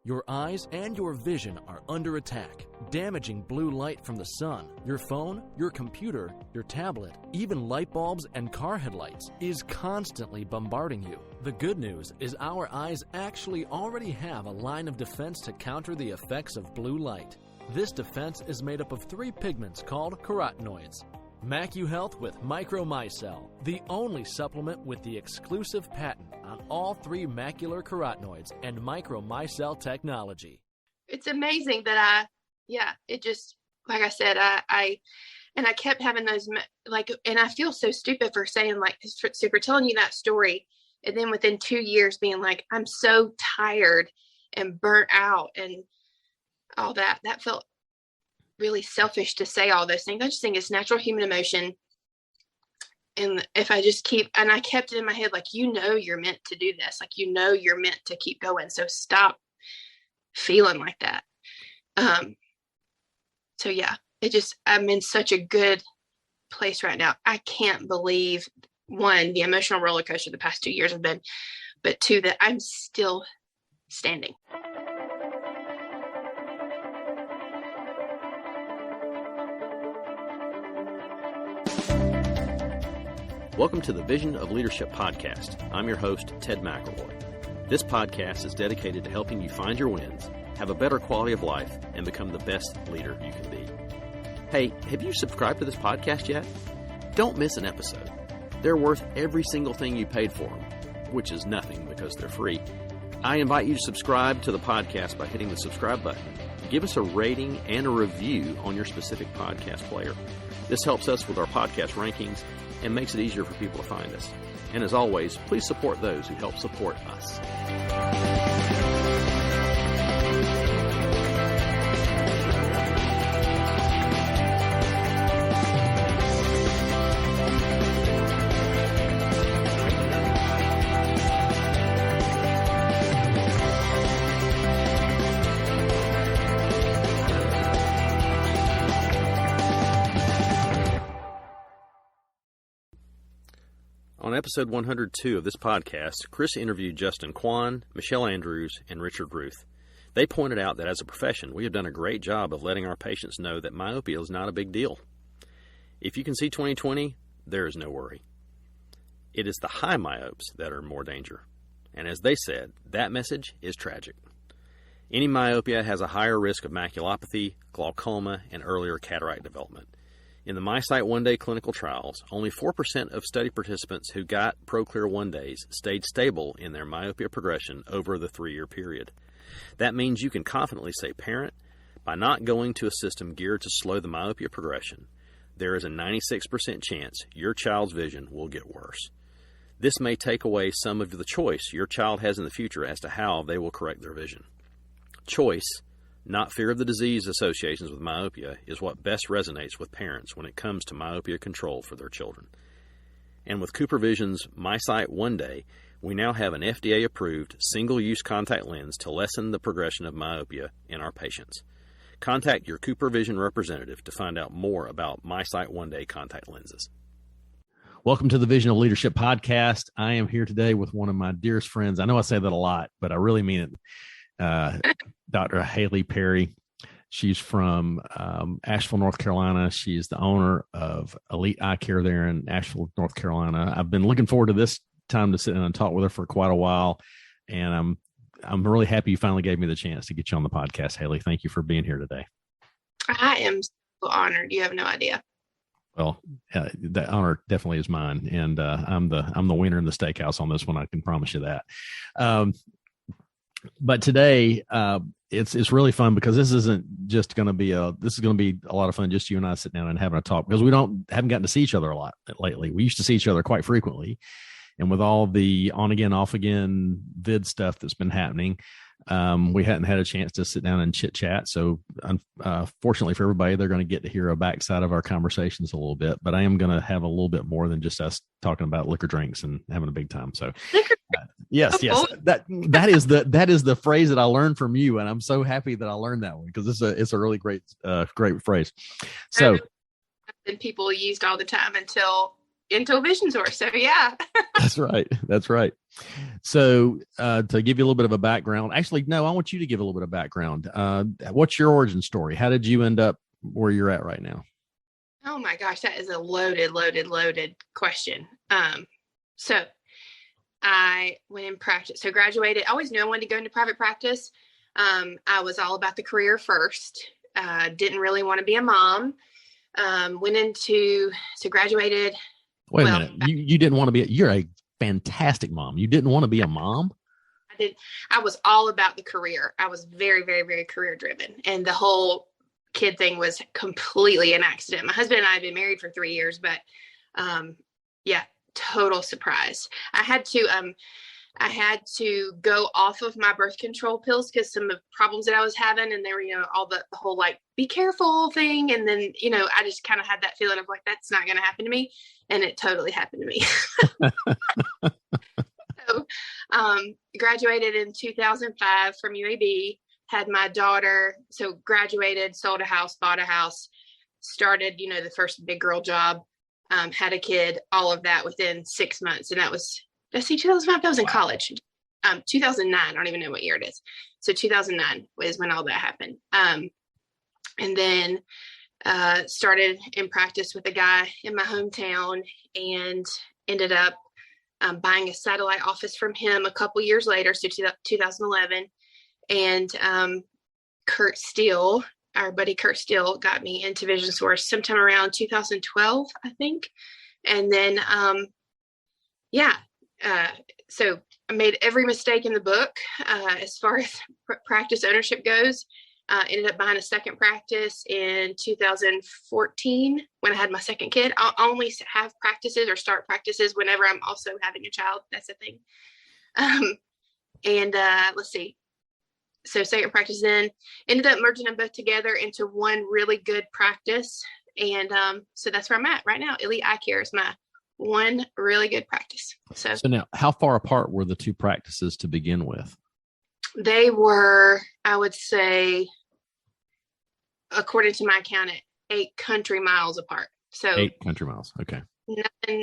Your eyes and your vision are under attack. Damaging blue light from the sun, your phone, your computer, your tablet, even light bulbs and car headlights is constantly bombarding you. The good news is our eyes actually already have a line of defense to counter the effects of blue light. This defense is made up of 3 pigments called carotenoids. MacuHealth with MicroMycel, the only supplement with the exclusive patent on all 3 macular carotenoids and MicroMycel technology. It's amazing that it just, like I said, I kept having those, and I feel so stupid for saying, for telling you that story. And then within 2 years being like, I'm so tired and burnt out and all that. That felt really selfish to say all those things. I just think it's natural human emotion. And if I just I kept it in my head, you're meant to do this. You're meant to keep going. So stop feeling like that. I'm in such a good place right now. I can't believe, 1, the emotional roller coaster the past 2 years have been, but 2, that I'm still standing. Welcome to the Vision of Leadership podcast. I'm your host, Ted McElroy. This podcast is dedicated to helping you find your wins, have a better quality of life, and become the best leader you can be. Hey, have you subscribed to this podcast yet? Don't miss an episode. They're worth every single thing you paid for them, which is nothing because they're free. I invite you to subscribe to the podcast by hitting the subscribe button. Give us a rating and a review on your specific podcast player. This helps us with our podcast rankings and makes it easier for people to find us. And as always, please support those who help support us. On episode 102 of this podcast, Chris interviewed Justin Kwan, Michelle Andrews, and Richard Ruth. They pointed out that as a profession, we have done a great job of letting our patients know that myopia is not a big deal. If you can see 20/20, there is no worry. It is the high myopes that are in more danger. And as they said, that message is tragic. Any myopia has a higher risk of maculopathy, glaucoma, and earlier cataract development. In the MiSight one-day clinical trials, only 4% of study participants who got ProClear one-days stayed stable in their myopia progression over the 3-year period. That means you can confidently say, parent, by not going to a system geared to slow the myopia progression, there is a 96% chance your child's vision will get worse. This may take away some of the choice your child has in the future as to how they will correct their vision. Choice, not fear of the disease associations with myopia, is what best resonates with parents when it comes to myopia control for their children. And with CooperVision's MiSight One Day, we now have an FDA-approved single-use contact lens to lessen the progression of myopia in our patients. Contact your CooperVision representative to find out more about MiSight One Day contact lenses. Welcome to the Vision of Leadership podcast. I am here today with one of my dearest friends. I know I say that a lot, but I really mean it. Dr. Haley Perry. She's from Asheville, North Carolina. She's the owner of Elite Eye Care there in Asheville, North Carolina. I've been looking forward to this time to sit down and talk with her for quite a while, and I'm really happy you finally gave me the chance to get you on the podcast, Haley. Thank you for being here today. I am so honored. You have no idea. Well, the honor definitely is mine, and I'm the winner in the steakhouse on this one. I can promise you that. But today, it's really fun because this isn't just going to be this is going to be a lot of fun. Just you and I sitting down and having a talk, because we haven't gotten to see each other a lot lately. We used to see each other quite frequently, and with all the on again, off again vid stuff that's been happening, we hadn't had a chance to sit down and chit chat. So, fortunately for everybody, they're going to get to hear a backside of our conversations a little bit. But I am going to have a little bit more than just us talking about liquor drinks and having a big time. So, yes, that is the phrase that I learned from you, and I'm so happy that I learned that one because it's a really great phrase. So, and people used all the time until into a vision source. So yeah. That's right. That's right. So to give you a little bit of a background, actually, no, I want you to give a little bit of background. What's your origin story? How did you end up where you're at right now? Oh my gosh, that is a loaded question. So I went in practice. So graduated. I always knew I wanted to go into private practice. I was all about the career first. Didn't really want to be a mom. Graduated. Wait a minute. You didn't want to be, you're a fantastic mom. You didn't want to be a mom? I was all about the career. I was very, very, very career driven. And the whole kid thing was completely an accident. My husband and I had been married for 3 years, but total surprise. I had to go off of my birth control pills because some of the problems that I was having, and they were, all the whole like, be careful thing. And then, I just kind of had that feeling of like, that's not going to happen to me. And it totally happened to me. So, graduated in 2005 from UAB, had my daughter. So graduated, sold a house, bought a house, started, the first big girl job, had a kid, all of that within 6 months. And that's 2005, I was in college. 2009, I don't even know what year it is. So 2009 was when all that happened. And then started in practice with a guy in my hometown and ended up buying a satellite office from him a couple years later, so 2011. And our buddy Kurt Steele got me into Vision Source sometime around 2012, I think. And then, so I made every mistake in the book as far as practice ownership goes. Ended up buying a second practice in 2014 when I had my second kid. I'll only have practices or start practices whenever I'm also having a child. That's the thing. Let's see. So second practice, then ended up merging them both together into one really good practice. And so that's where I'm at right now. Elite Eye Care is my one really good practice. So now, how far apart were the two practices to begin with? They were, I would say, according to my account, 8 country miles apart. So 8 country miles. Okay.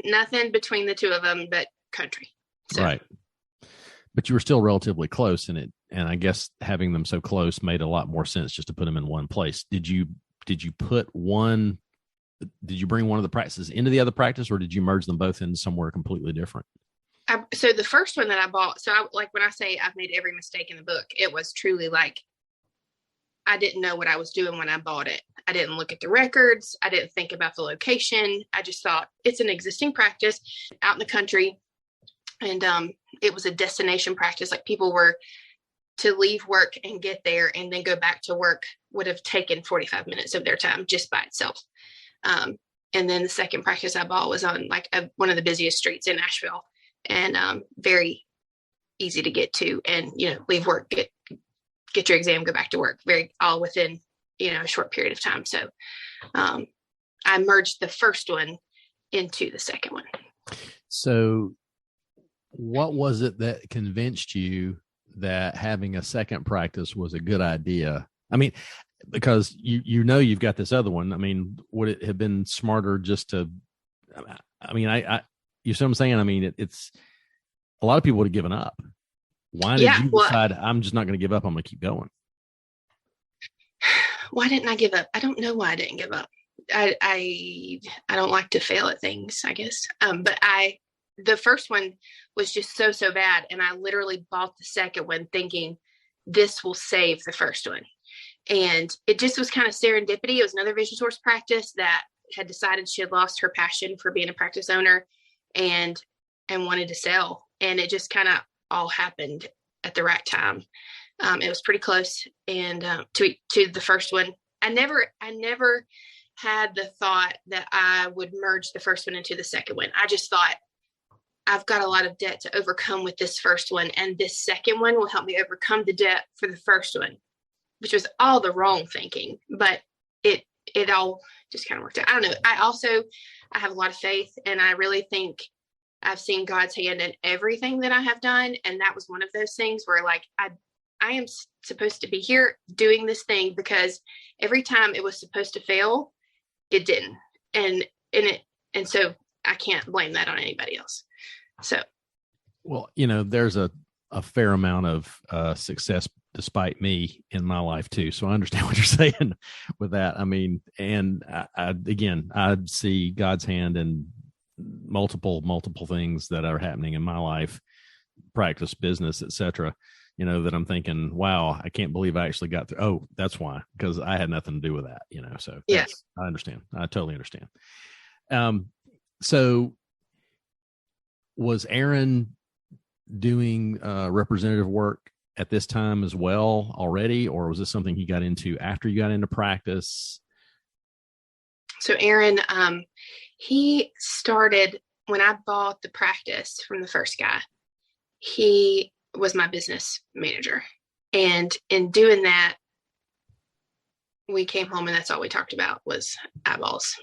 Nothing between the two of them but country. So. Right. But you were still relatively close in it. And I guess having them so close made a lot more sense just to put them in one place. Did you bring one of the practices into the other practice, or did you merge them both into somewhere completely different? So the first one that I bought, when I say I've made every mistake in the book, it was truly like, I didn't know what I was doing when I bought it. I didn't look at the records. I didn't think about the location. I just thought it's an existing practice out in the country. And it was a destination practice. Like, people were to leave work and get there and then go back to work would have taken 45 minutes of their time just by itself. And then the second practice I bought was on like one of the busiest streets in Nashville, and very easy to get to, and, leave work, get your exam, go back to work, all within, a short period of time. So I merged the first one into the second one. So what was it that convinced you that having a second practice was a good idea? I mean, because you've got this other one. I mean, would it have been smarter just to, you see what I'm saying? I mean, it's a lot of people would have given up. Why did you decide, I'm just not going to give up, I'm going to keep going? Why didn't I give up? I don't know why I didn't give up. I don't like to fail at things, I guess. But the first one was just so bad. And I literally bought the second one thinking this will save the first one. And it just was kind of serendipity. It was another Vision Source practice that had decided she had lost her passion for being a practice owner and wanted to sell. And it just kind of all happened at the right time. It was pretty close. And to the first one, I never had the thought that I would merge the first one into the second one. I just thought, I've got a lot of debt to overcome with this first one, and this second one will help me overcome the debt for the first one, which was all the wrong thinking, but it all just kind of worked out. I don't know. I have a lot of faith, and I really think I've seen God's hand in everything that I have done. And that was one of those things where, like, I am supposed to be here doing this thing, because every time it was supposed to fail, it didn't. And so I can't blame that on anybody else. So, well, there's a fair amount of success despite me in my life too. So I understand what you're saying with that. I mean, and I see God's hand in multiple things that are happening in my life, practice, business, etc. That I'm thinking, wow, I can't believe I actually got through. Oh, that's why, because I had nothing to do with that, so yeah, I understand. I totally understand. So was Aaron doing representative work at this time as well already, or was this something he got into after you got into practice? So Aaron, he started when I bought the practice from the first guy. He was my business manager. And in doing that, we came home and that's all we talked about was eyeballs.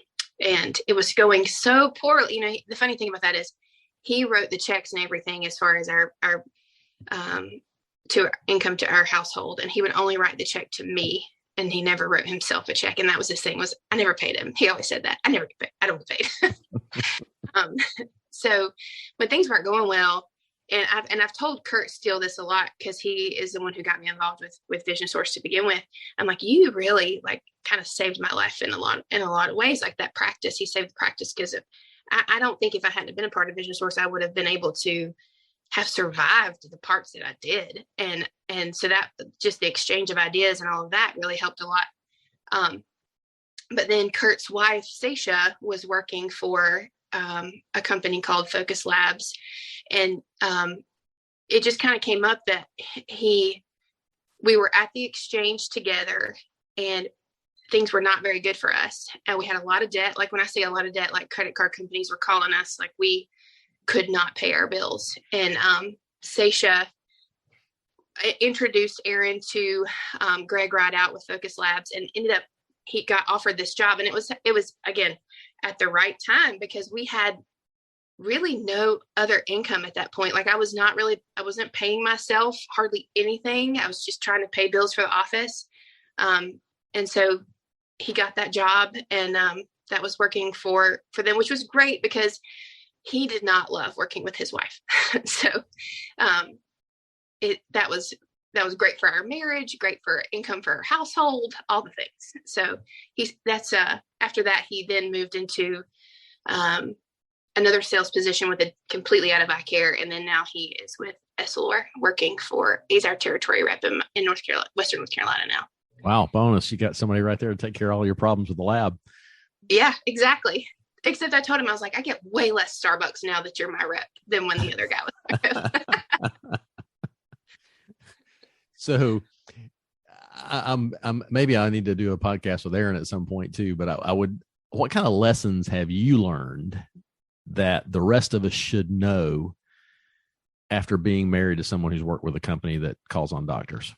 And it was going so poorly. The funny thing about that is he wrote the checks and everything as far as our to income to our household. And he would only write the check to me. And he never wrote himself a check. And that was his thing, was I never paid him. He always said that. I never get paid. I don't get paid. So when things weren't going well, and I've told Kurt Steele this a lot, because he is the one who got me involved with Vision Source to begin with. I'm like, you really kind of saved my life in a lot of ways. Like that practice, he saved the practice, because I don't think if I hadn't been a part of Vision Source, I would have been able to have survived the parts that I did. And so that just the exchange of ideas and all of that really helped a lot. But then Kurt's wife, Sasha, was working for a company called Focus Labs. And it just kind of came up that we were at the exchange together, and things were not very good for us. And we had a lot of debt. Like when I say a lot of debt, like credit card companies were calling us, like we could not pay our bills. And Sasha introduced Aaron to Greg Rideout with Focus Labs, and he got offered this job. And it was again at the right time, because we had really no other income at that point. Like I wasn't paying myself hardly anything. I was just trying to pay bills for the office. And so he got that job, and that was working for them, which was great, because he did not love working with his wife. So that was great for our marriage, great for income for our household, all the things. So after that, he then moved into another sales position with a completely out of eye care. And then now he is with Essilor he's our territory rep in North Carolina, Western North Carolina now. Wow. Bonus. You got somebody right there to take care of all your problems with the lab. Yeah, exactly. Except I told him, I was like, I get way less Starbucks now that you're my rep than when the other guy was my rep. So I'm maybe I need to do a podcast with Aaron at some point too, but what kind of lessons have you learned that the rest of us should know after being married to someone who's worked with a company that calls on doctors?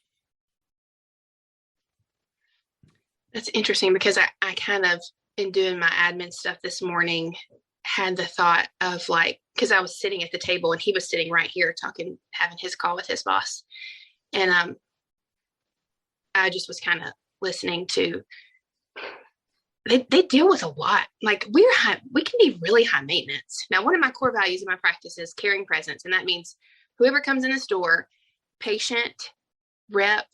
That's interesting, because I kind of, in doing my admin stuff this morning, had the thought of because I was sitting at the table and he was sitting right here having his call with his boss. And I just was kind of listening to, they deal with a lot. Like we can be really high maintenance. Now, one of my core values in my practice is caring presence. And that means whoever comes in this door, patient, rep,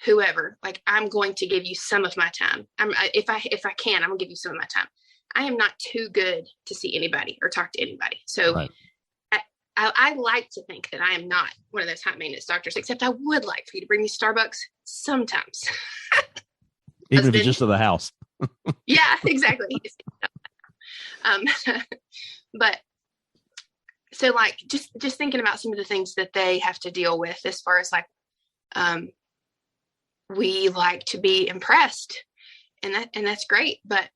whoever, I'm going to give you some of my time. If I can, I'm gonna give you some of my time. I am not too good to see anybody or talk to anybody. So right. I like to think that I am not one of those high maintenance doctors, except I would like for you to bring me Starbucks sometimes. Even if it's just to the house. Yeah, exactly. But so just thinking about some of the things that they have to deal with as far as we like to be impressed, and that's great, but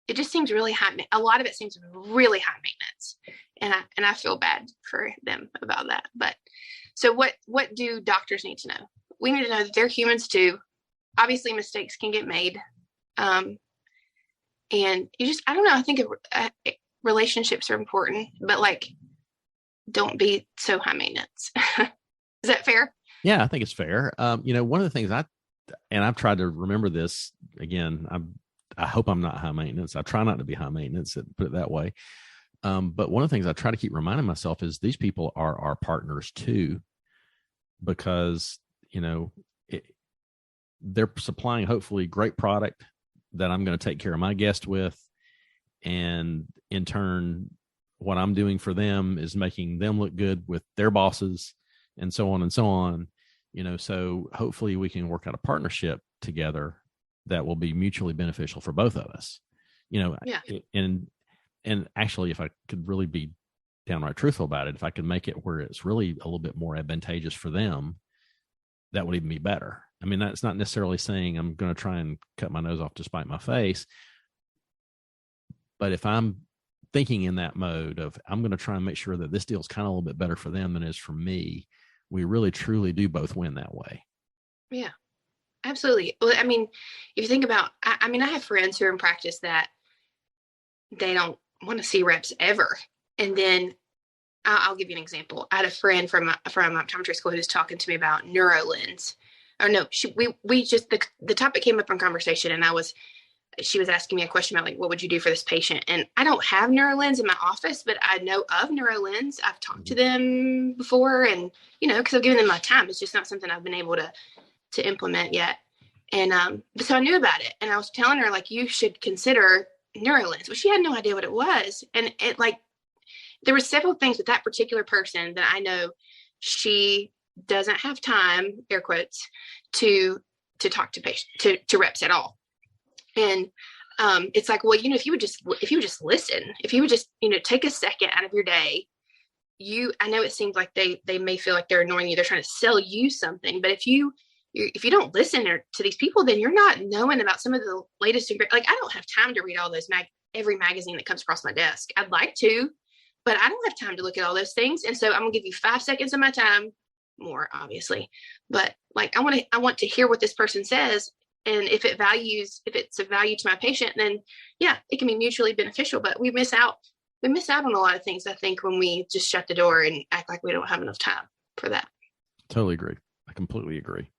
it just seems really high. A lot of it seems really high maintenance, and I feel bad for them about that. But so what do doctors need to know? We need to know that they're humans too. Obviously, mistakes can get made, and you just, I don't know. I think relationships are important, but don't be so high maintenance. Is that fair? Yeah, I think it's fair. One of the things I've tried to remember this again. I hope I'm not high maintenance. I try not to be high maintenance, put it that way. But one of the things I try to keep reminding myself is these people are our partners too, because, they're supplying hopefully great product that I'm going to take care of my guest with. And in turn, what I'm doing for them is making them look good with their bosses and so on and so on. So hopefully we can work out a partnership together that will be mutually beneficial for both of us, Yeah. And actually, if I could really be downright truthful about it, if I could make it where it's really a little bit more advantageous for them, that would even be better. I mean, that's not necessarily saying I'm going to try and cut my nose off to spite my face. But if I'm thinking in that mode of I'm going to try and make sure that this deal is kind of a little bit better for them than it is for me, we really, truly do both win that way. Yeah, absolutely. Well, I mean, if you think about, I have friends who are in practice that they don't want to see reps ever. And then I'll give you an example. I had a friend from optometry school who was talking to me about NeuroLens. Or no, we just, the topic came up in conversation, and she was asking me a question about, like, what would you do for this patient? And I don't have NeuroLens in my office, but I know of NeuroLens. I've talked to them before, and, because I've given them my time. It's just not something I've been able to implement yet. And so I knew about it, and I was telling her, like, you should consider NeuroLens. Well, she had no idea what it was. And it, like, there were several things with that particular person that I know she doesn't have time, air quotes, to talk to patients, to reps at all. And it's like, well, if you would just listen, if you would just, take a second out of your day, I know it seems like they may feel like they're ignoring you. They're trying to sell you something. But if you don't listen to these people, then you're not knowing about some of the latest. Like, I don't have time to read all those every magazine that comes across my desk. I'd like to, but I don't have time to look at all those things. And so I'm gonna give you 5 seconds of my time, more obviously, but, like, I want to hear what this person says. And if it's a value to my patient, then yeah, it can be mutually beneficial. But we miss out on a lot of things, I think, when we just shut the door and act like we don't have enough time for that. Totally agree. I completely agree.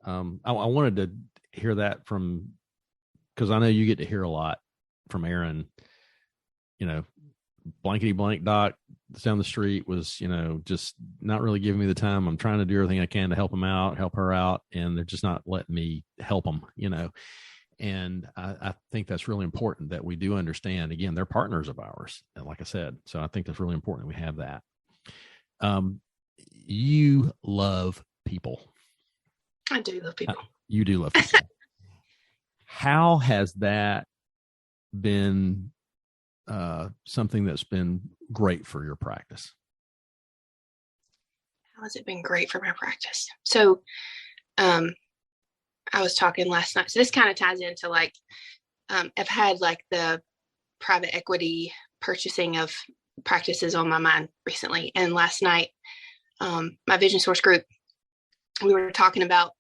I wanted to hear that because I know you get to hear a lot from Aaron, blankety blank doc down the street was, just not really giving me the time. I'm trying to do everything I can to help her out, and they're just not letting me help them, and I think that's really important that we do understand, again, they're partners of ours. And like I said, so I think that's really important we have that. You love people. I do love people. You do love people. How has that been something that's been great for your practice? How has it been great for my practice? So I was talking last night. So this kind of ties into, like, I've had, like, the private equity purchasing of practices on my mind recently. And last night, my Vision Source group, we were talking about,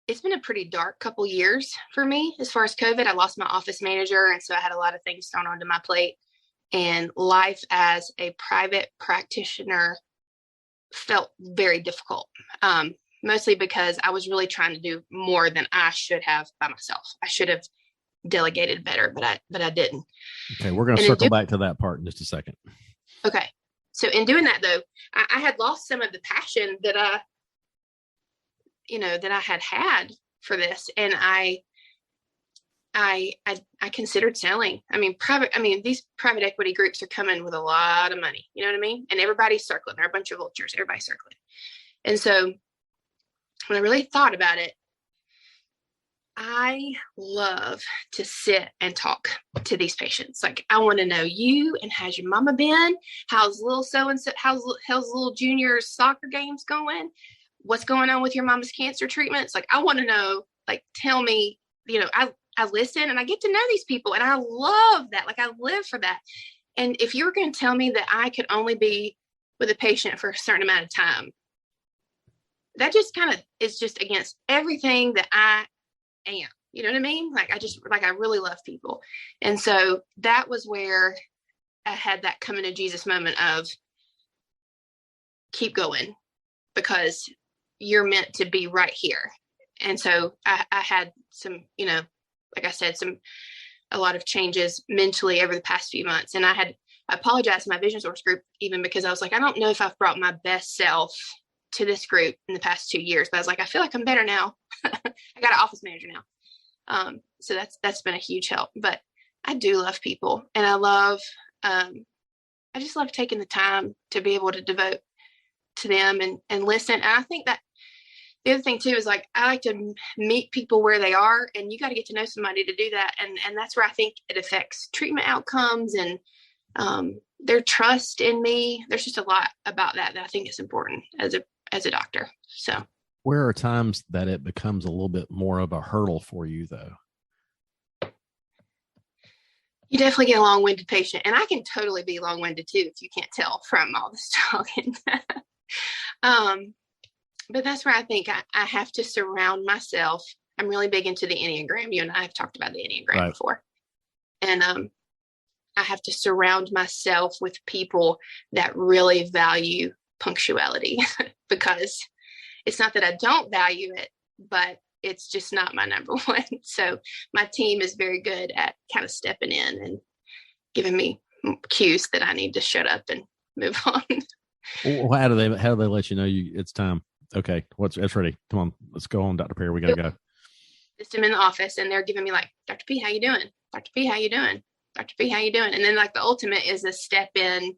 it's been a pretty dark couple years for me as far as COVID. I lost my office manager, and so I had a lot of things thrown onto my plate. And life as a private practitioner felt very difficult, mostly because I was really trying to do more than I should have by myself. I should have delegated better, but I didn't. Okay, we're going to circle back to that part in just a second. Okay. So in doing that, though, I had lost some of the passion that I had for this. And I considered selling. These private equity groups are coming with a lot of money, you know what I mean? And everybody's circling. They're a bunch of vultures, everybody's circling. And so when I really thought about it, I love to sit and talk to these patients. Like, I want to know you, and how's your mama been? How's little so-and-so, how's little junior's soccer games going? What's going on with your mama's cancer treatments? Like, I want to know, like, tell me, I listen and I get to know these people, and I love that. Like, I live for that. And if you were going to tell me that I could only be with a patient for a certain amount of time, that just kind of is just against everything that I am. You know what I mean? Like, I really love people. And so that was where I had that coming to Jesus moment of keep going, because you're meant to be right here. And so I had some, like I said, a lot of changes mentally over the past few months. And I apologized to my vision source group, even because I was like, I don't know if I've brought my best self to this group in the past 2 years, but I was like, I feel like I'm better now. I got an office manager now. So that's been a huge help, but I do love people, and I just love taking the time to be able to devote to them and listen. And I think that the other thing too is, like, I like to meet people where they are, and you got to get to know somebody to do that. And that's where I think it affects treatment outcomes and their trust in me. There's just a lot about that I think is important as a doctor. So where are times that it becomes a little bit more of a hurdle for you, though? You definitely get a long-winded patient, and I can totally be long-winded too, if you can't tell from all this talking. But that's where I think I have to surround myself. I'm really big into the Enneagram. You and I have talked about the Enneagram before. And I have to surround myself with people that really value punctuality, because it's not that I don't value it, but it's just not my number one. So my team is very good at kind of stepping in and giving me cues that I need to shut up and move on. Well, how do they let you know it's time? Okay, it's ready. Come on, let's go on, Dr. Perry. We got to go. Just I'm in the office, and they're giving me like, Dr. P, how you doing? Dr. P, how you doing? Dr. P, how you doing? And then like the ultimate is a step in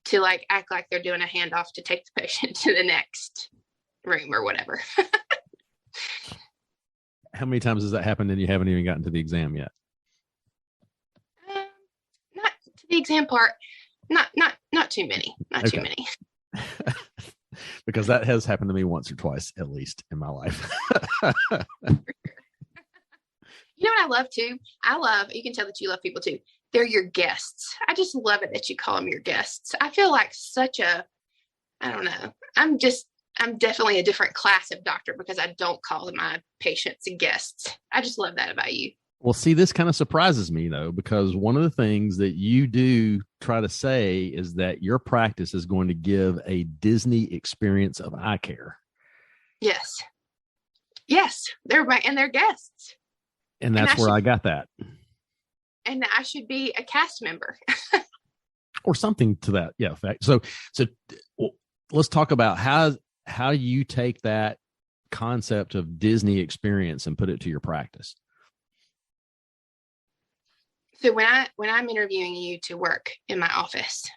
to like act like they're doing a handoff to take the patient to the next room or whatever. How many times has that happened and you haven't even gotten to the exam yet? Not to the exam part. Not too many. Not too many. Because that has happened to me once or twice, at least in my life. You know what I love too? You can tell that you love people too. They're your guests. I just love it that you call them your guests. I feel like I don't know. I'm definitely a different class of doctor because I don't call my patients guests. I just love that about you. Well, see, this kind of surprises me, though, because one of the things that you do try to say is that your practice is going to give a Disney experience of eye care. Yes. They're guests. And that's where I got that. And I should be a cast member. Or something to that effect. So let's talk about how you take that concept of Disney experience and put it to your practice. So when I'm interviewing you to work in my office,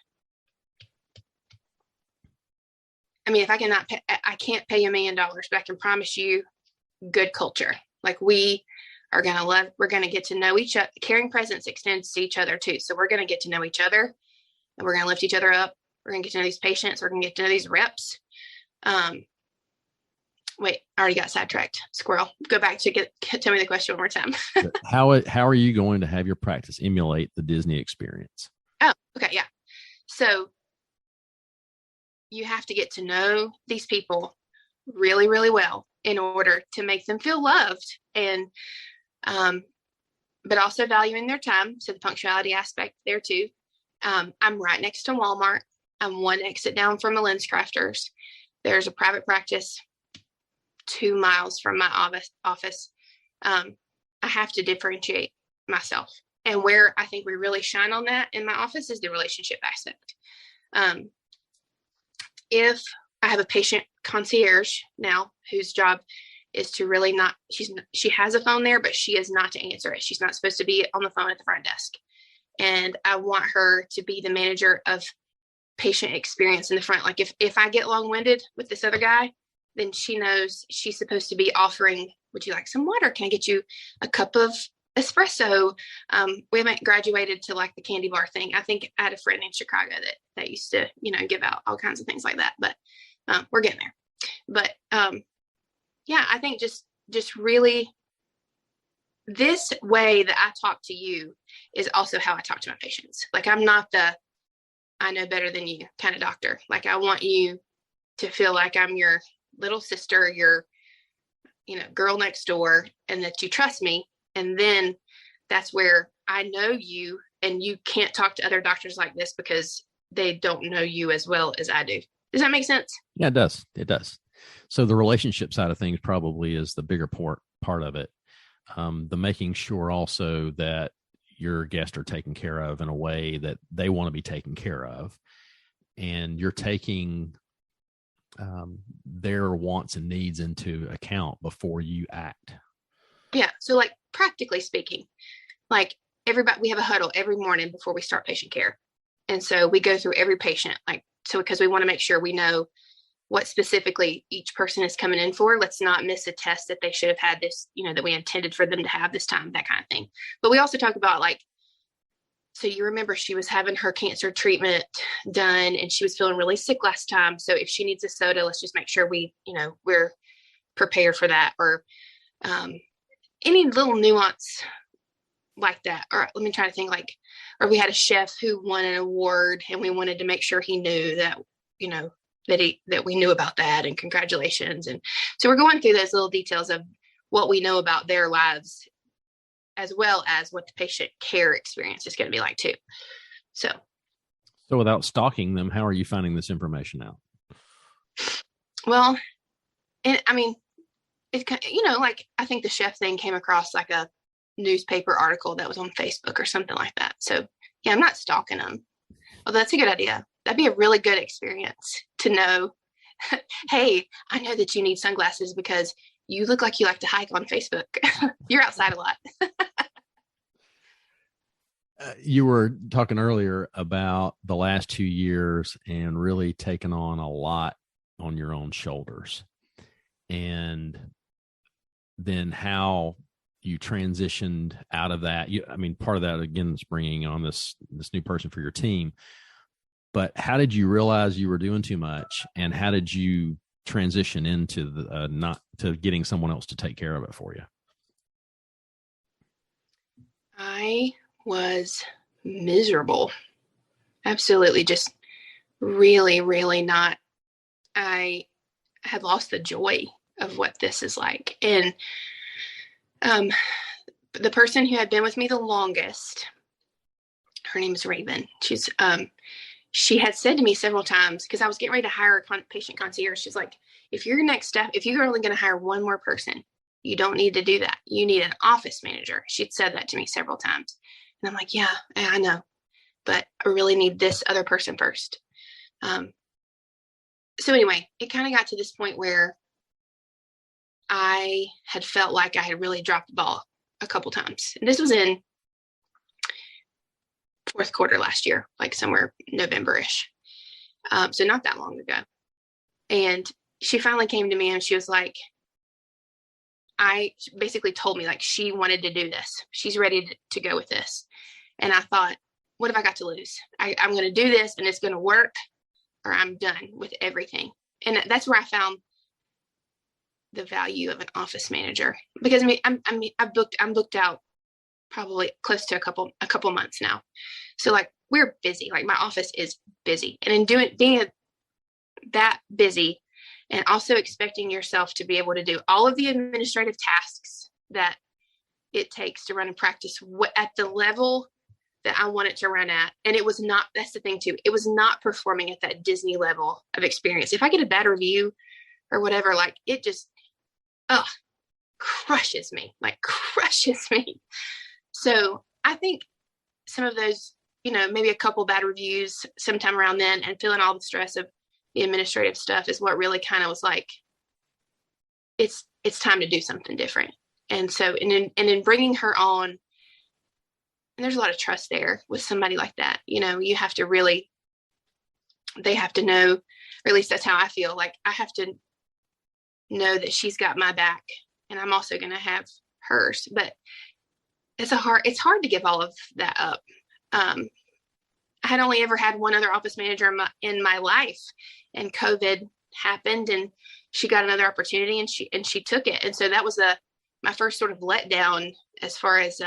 I mean, if I can't pay you $1 million, but I can promise you good culture. Like we're going to get to know each other. Caring presence extends to each other too. So we're going to get to know each other, and we're going to lift each other up. We're going to get to know these patients. We're going to get to know these reps. Wait, I already got sidetracked. Squirrel. Go back to tell me the question one more time. How are you going to have your practice emulate the Disney experience? Oh, okay. Yeah. So you have to get to know these people really, really well in order to make them feel loved, and, but also valuing their time. So the punctuality aspect there too. I'm right next to Walmart. I'm one exit down from a lens crafters. There's a private practice 2 miles from my office. I have to differentiate myself. And where I think we really shine on that in my office is the relationship aspect. If I have a patient concierge now whose job is to really she has a phone there, but she is not to answer it. She's not supposed to be on the phone at the front desk. And I want her to be the manager of patient experience in the front. Like if I get long-winded with this other guy, then she knows she's supposed to be offering, would you like some water? Can I get you a cup of espresso? We haven't graduated to like the candy bar thing. I think I had a friend in Chicago that used to, give out all kinds of things like that, but we're getting there. But yeah, I think just really this way that I talk to you is also how I talk to my patients. Like I'm not the I know better than you kind of doctor. Like I want you to feel like I'm your little sister, your, girl next door, and that you trust me. And then that's where I know you, and you can't talk to other doctors like this because they don't know you as well as I do. Does that make sense? Yeah, it does. It does. So the relationship side of things probably is the bigger part of it. the making sure also that your guests are taken care of in a way that they want to be taken care of, and you're taking their wants and needs into account before you act. Yeah. So like practically speaking, like everybody, we have a huddle every morning before we start patient care. And so we go through every patient, like, so because we want to make sure we know what specifically each person is coming in for. Let's not miss a test that they should have had this, that we intended for them to have this time, that kind of thing. But we also talk about like, so you remember she was having her cancer treatment done and she was feeling really sick last time. So if she needs a soda, let's just make sure we're prepared for that, or any little nuance like that. Or let me try to think like, or we had a chef who won an award and we wanted to make sure he knew that, that we knew about that, and congratulations. And so we're going through those little details of what we know about their lives, as well as what the patient care experience is going to be like too. So without stalking them, how are you finding this information out? Well, and I mean, it's, like I think the chef thing came across like a newspaper article that was on Facebook or something like that. So yeah, I'm not stalking them. Well, that's a good idea. That'd be a really good experience to know, hey, I know that you need sunglasses because you look like you like to hike on Facebook. You're outside a lot. You were talking earlier about the last 2 years and really taking on a lot on your own shoulders, and then how you transitioned out of that. Part of that again is bringing on this new person for your team. But how did you realize you were doing too much, and how did you transition into the not to getting someone else to take care of it for you? I was miserable. Absolutely, just really, really not. I had lost the joy of what this is like, and the person who had been with me the longest, her name is Raven. She had said to me several times, because I was getting ready to hire a patient concierge. She's like, if you're only going to hire one more person, you don't need to do that. You need an office manager. She'd said that to me several times. And I'm like, yeah, I know, but I really need this other person first. So anyway, it kind of got to this point where I had felt like I had really dropped the ball a couple times. And this was in fourth quarter last year, like somewhere November-ish. So not that long ago. And she finally came to me and she was like, she basically told me like she wanted to do this. She's ready to go with this. And I thought, what have I got to lose? I'm going to do this and it's going to work, or I'm done with everything. And that's where I found the value of an office manager, because I'm booked out probably close to a couple months now. So like we're busy, like my office is busy, and in being that busy and also expecting yourself to be able to do all of the administrative tasks that it takes to run a practice at the level that I want it to run at. And it was not, that's the thing too, it was not performing at that Disney level of experience. If I get a bad review or whatever, like it just, crushes me. So I think some of those, maybe a couple bad reviews sometime around then, and feeling all the stress of the administrative stuff is what really kind of was like, it's time to do something different. And so, and in bringing her on, and there's a lot of trust there with somebody like that. You have to really, they have to know, or at least that's how I feel. Like I have to know that she's got my back and I'm also going to have hers. But it's hard to give all of that up. I had only ever had one other office manager in my life, and COVID happened and she got another opportunity and she took it. And so that was my first sort of letdown as far as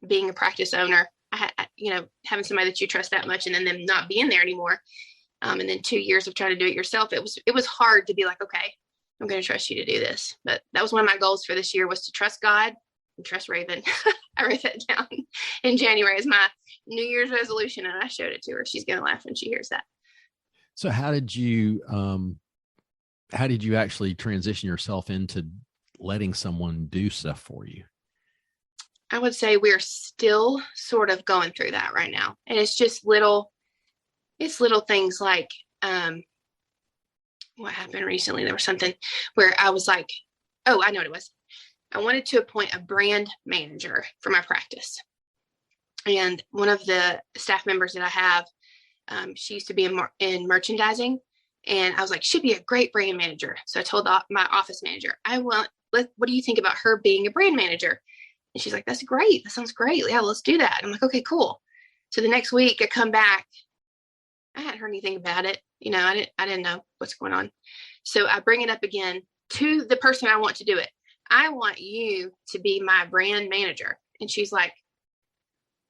being a practice owner. Having somebody that you trust that much and then them not being there anymore. And then 2 years of trying to do it yourself. It was hard to be like, okay, I'm going to trust you to do this. But that was one of my goals for this year, was to trust God and trust Raven. I wrote that down in January as my New Year's resolution, and I showed it to her. She's going to laugh when she hears that. So how did you actually transition yourself into letting someone do stuff for you? I would say we're still sort of going through that right now. And it's just little things like, what happened recently? There was something where I was like, oh, I know what it was. I wanted to appoint a brand manager for my practice. And one of the staff members that I have, she used to be in merchandising. And I was like, she'd be a great brand manager. So I told my office manager, what do you think about her being a brand manager? And she's like, that's great. That sounds great. Yeah, let's do that. I'm like, okay, cool. So the next week I come back. I hadn't heard anything about it. I didn't know what's going on. So I bring it up again to the person I want to do it. I want you to be my brand manager. And she's like,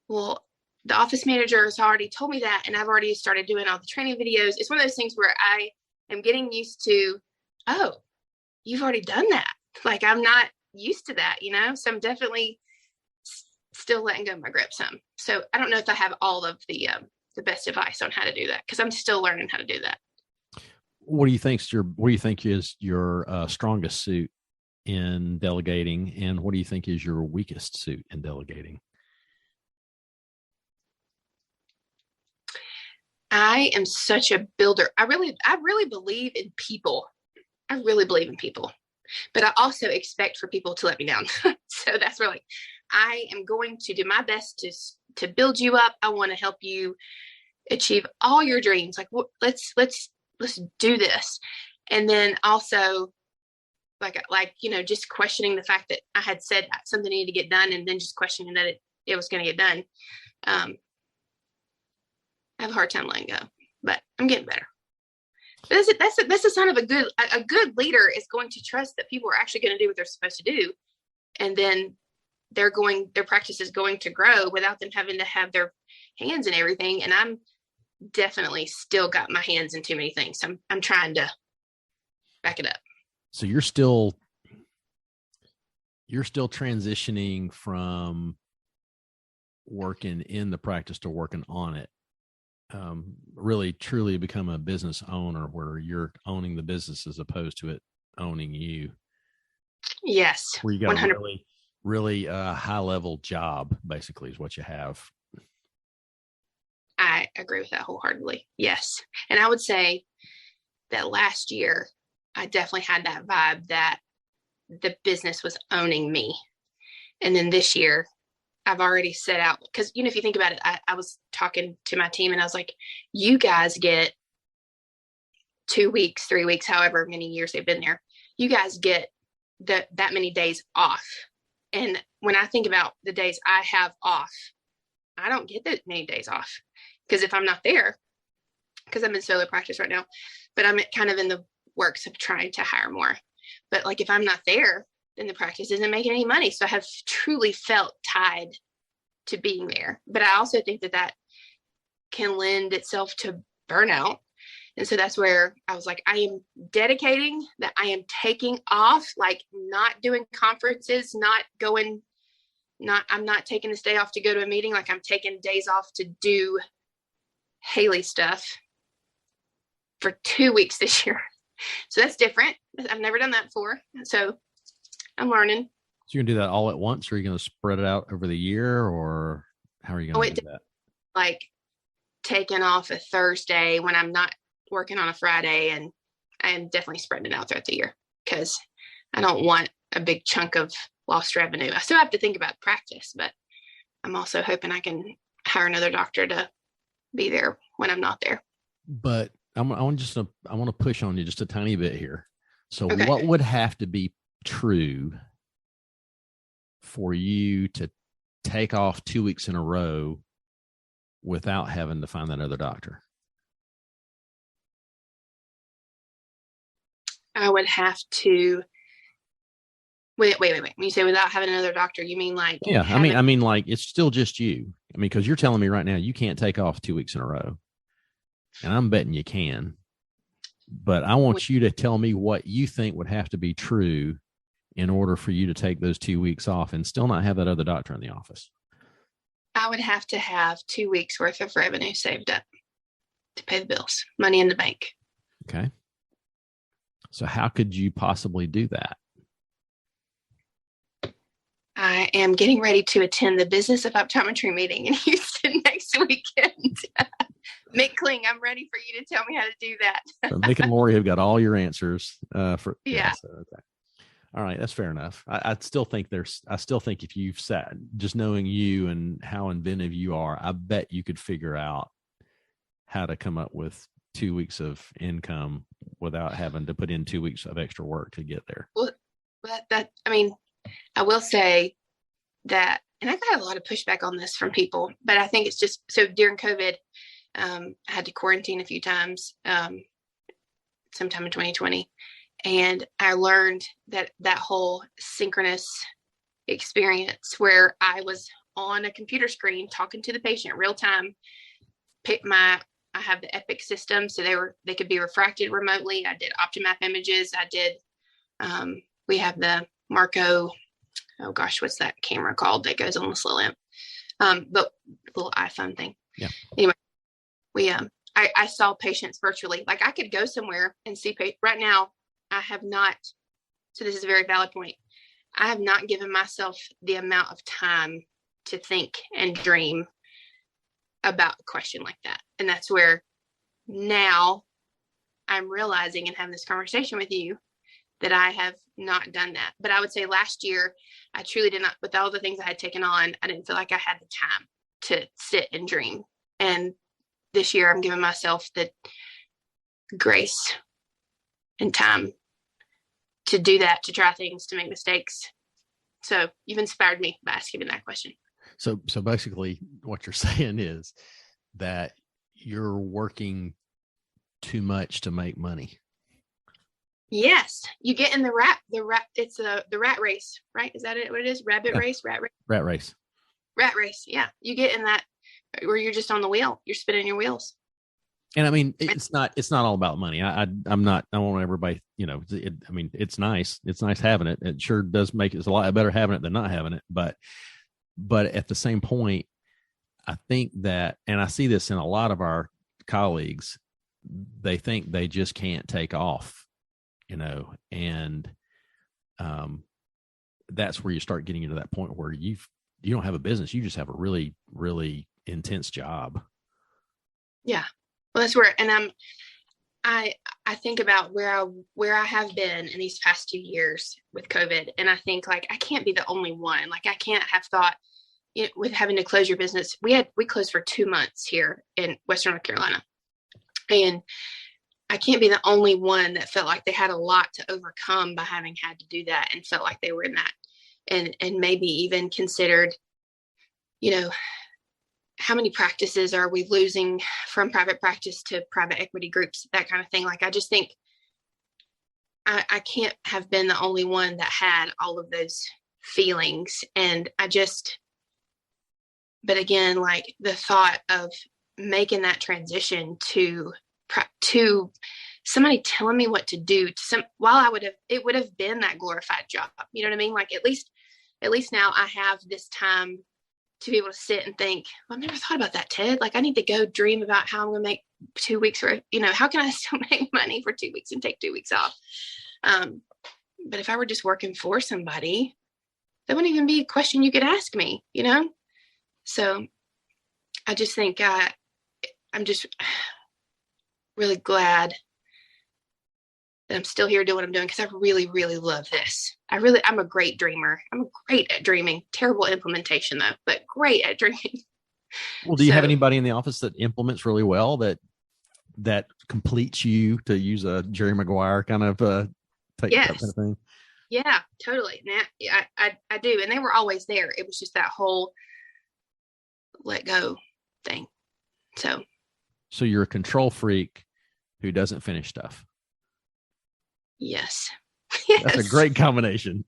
well, the office manager has already told me that. And I've already started doing all the training videos. It's one of those things where I am getting used to, oh, you've already done that. Like, I'm not used to that, so I'm definitely still letting go of my grip some. So I don't know if I have all of the best advice on how to do that, because I'm still learning how to do that. What do you think is your strongest suit in delegating, and what do you think is your weakest suit in delegating? I am such a builder. I really believe in people. I really believe in people, but I also expect for people to let me down. So that's where, like, I am going to do my best to build you up. I want to help you achieve all your dreams. Like, let's do this. And then also like, just questioning the fact that I had said something needed to get done, and then just questioning that it was going to get done. I have a hard time letting go, but I'm getting better. But that's a sign of a good leader is going to trust that people are actually going to do what they're supposed to do. And then their practice is going to grow without them having to have their hands in everything. And I'm definitely still got my hands in too many things. So I'm trying to back it up. So you're still transitioning from working in the practice to working on it. Really truly become a business owner where you're owning the business as opposed to it owning you. Yes. Where you got 100%. really high level job basically is what you have. I agree with that wholeheartedly. Yes. And I would say that last year, I definitely had that vibe that the business was owning me. And then this year, I've already set out, because, if you think about it, I was talking to my team and I was like, you guys get 2 weeks, 3 weeks, however many years they've been there. You guys get that many days off. And when I think about the days I have off, I don't get that many days off, because if I'm not there, because I'm in solo practice right now, but I'm kind of in the works of trying to hire more. But like, if I'm not there, then the practice isn't making any money. So I have truly felt tied to being there. But I also think that can lend itself to burnout. And so that's where I was like, I am dedicating that I am taking off, like not doing conferences, I'm not taking this day off to go to a meeting. Like, I'm taking days off to do Haley stuff for 2 weeks this year. So that's different. I've never done that before. So I'm learning. So you're going to do that all at once, or are you going to spread it out over the year, or how are you going to do that? Like taking off a Thursday when I'm not working on a Friday, and I am definitely spreading it out throughout the year, because I don't want a big chunk of lost revenue. I still have to think about practice, but I'm also hoping I can hire another doctor to be there when I'm not there. But I want to push on you just a tiny bit here. So okay. What would have to be true for you to take off 2 weeks in a row without having to find that other doctor? I would have to wait. When you say without having another doctor, you mean like? Yeah, I mean, like, it's still just you. I mean, because you're telling me right now you can't take off 2 weeks in a row, and I'm betting you can. But I want you to tell me what you think would have to be true in order for you to take those 2 weeks off and still not have that other doctor in the office. I would have to have 2 weeks worth of revenue saved up to pay the bills, money in the bank. Okay. So how could you possibly do that? I am getting ready to attend the Business of Optometry meeting in Houston next weekend. Mick Kling, I'm ready for you to tell me how to do that. So Mick and Lori have got all your answers. Yeah. So, okay. All right, that's fair enough. I still think if you've sat, just knowing you and how inventive you are, I bet you could figure out how to come up with 2 weeks of income without having to put in 2 weeks of extra work to get there. Well, I will say that, and I got a lot of pushback on this from people, but I think it's just, so during COVID, I had to quarantine a few times, sometime in 2020. And I learned that whole synchronous experience where I was on a computer screen talking to the patient real time. I have the Epic system, so they could be refracted remotely. I did OptiMap images. I did, we have the Marco, oh gosh, what's that camera called that goes on the slow lamp? The little iPhone thing. Yeah. Anyway, I saw patients virtually. Like I could go somewhere and see right now. I have not, so this is a very valid point. I have not given myself the amount of time to think and dream about a question like that. And that's where now I'm realizing and having this conversation with you that I have not done that. But I would say last year, I truly did not, with all the things I had taken on, I didn't feel like I had the time to sit and dream. And this year I'm giving myself the grace and time to do that, to try things, to make mistakes. So you've inspired me by asking me that question. So basically what you're saying is that you're working too much to make money. Yes. You get in the rat, it's the rat race, right? Is that it? What it is? Rat race. Rat race. Yeah. You get in that where you're just on the wheel. You're spinning your wheels. And I mean, it's not all about money. I want everybody, it's nice. It's nice having it. It sure does make it a lot better having it than not having it. But at the same point, I think that, and I see this in a lot of our colleagues, they think they just can't take off, and that's where you start getting into that point where you don't have a business. You just have a really, really intense job. Yeah. Well, that's where, and I think about where I have been in these past 2 years with COVID. And I think like, I can't be the only one. Like I can't have thought, with having to close your business, we closed for 2 months here in Western North Carolina. And I can't be the only one that felt like they had a lot to overcome by having had to do that and felt like they were in that and maybe even considered, how many practices are we losing from private practice to private equity groups, that kind of thing. Like, I just think I can't have been the only one that had all of those feelings. And but again, like the thought of making that transition to somebody telling me what to do it would have been that glorified job. You know what I mean? Like at least now I have this time to be able to sit and think, well, I've never thought about that, Ted. Like I need to go dream about how I'm going to make 2 weeks for, how can I still make money for 2 weeks and take 2 weeks off? But if I were just working for somebody, that wouldn't even be a question you could ask me, So I just think I'm just really glad that I'm still here doing what I'm doing, because I really, really love this. I'm a great dreamer. I'm great at dreaming. Terrible implementation though, but great at dreaming. Well, do you have anybody in the office that implements really well, that completes you, to use a Jerry Maguire kind of type kind of thing? Yeah, totally. Now, I do. And they were always there. It was just that whole let go thing. So you're a control freak who doesn't finish stuff. Yes. That's a great combination.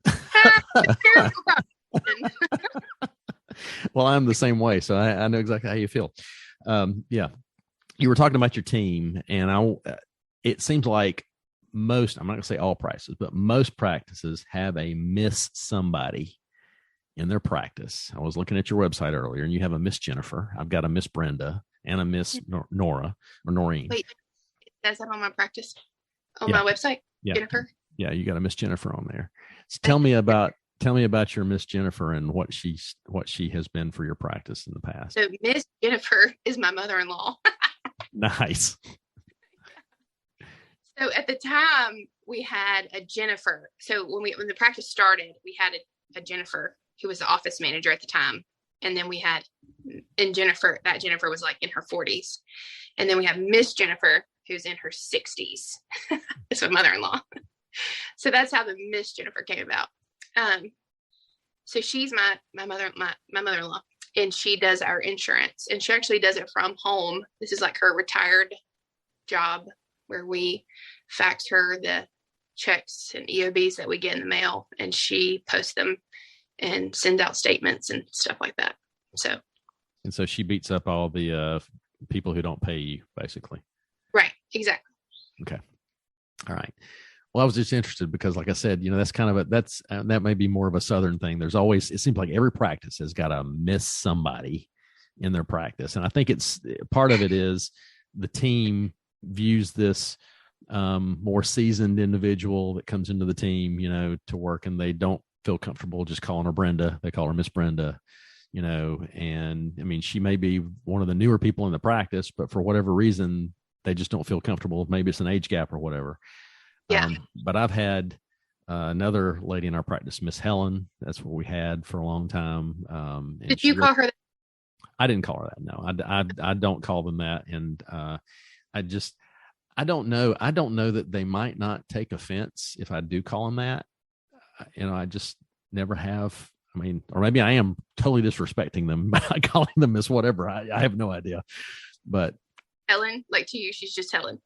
Well, I'm the same way, so I know exactly how you feel. Yeah. You were talking about your team, and it seems like I'm not going to say all practices, but most practices have a Miss somebody in their practice. I was looking at your website earlier, and you have a Miss Jennifer. I've got a Miss Brenda and a Miss Nora or Noreen. Wait, is that on my practice? On my website? Yeah. Jennifer? Yeah, you got a Miss Jennifer on there. So tell me about Tell me about your Miss Jennifer and what she has been for your practice in the past. So Miss Jennifer is my mother-in-law. Nice. So at the time we had a Jennifer. So when the practice started, we had a Jennifer who was the office manager at the time. And then we had, and Jennifer was like in her 40s. And then we have Miss Jennifer, who's in her 60s. It's my mother-in-law. So that's how the Miss Jennifer came about. So she's my mother-in-law, and she does our insurance, and she actually does it from home. This is like her retired job, where we fax her the checks and EOBs that we get in the mail, and she posts them and sends out statements and stuff like that. So she beats up all the people who don't pay you, basically. Right. Exactly. Okay. All right. Well, I was just interested because, like I said, that's kind of that may be more of a Southern thing. There's always, it seems like every practice has got to miss somebody in their practice. And I think it's part of it is the team views this more seasoned individual that comes into the team, to work, and they don't feel comfortable just calling her Brenda. They call her Miss Brenda, and I mean, she may be one of the newer people in the practice, but for whatever reason, they just don't feel comfortable. Maybe it's an age gap or whatever. Yeah. But I've had another lady in our practice, Miss Helen. That's what we had for a long time. Did you call her that? I didn't call her that. No, I don't call them that. And I don't know. I don't know that they might not take offense if I do call them that. I just never have. I mean, or maybe I am totally disrespecting them by calling them Miss whatever. I have no idea. But Helen, like to you, she's just Helen.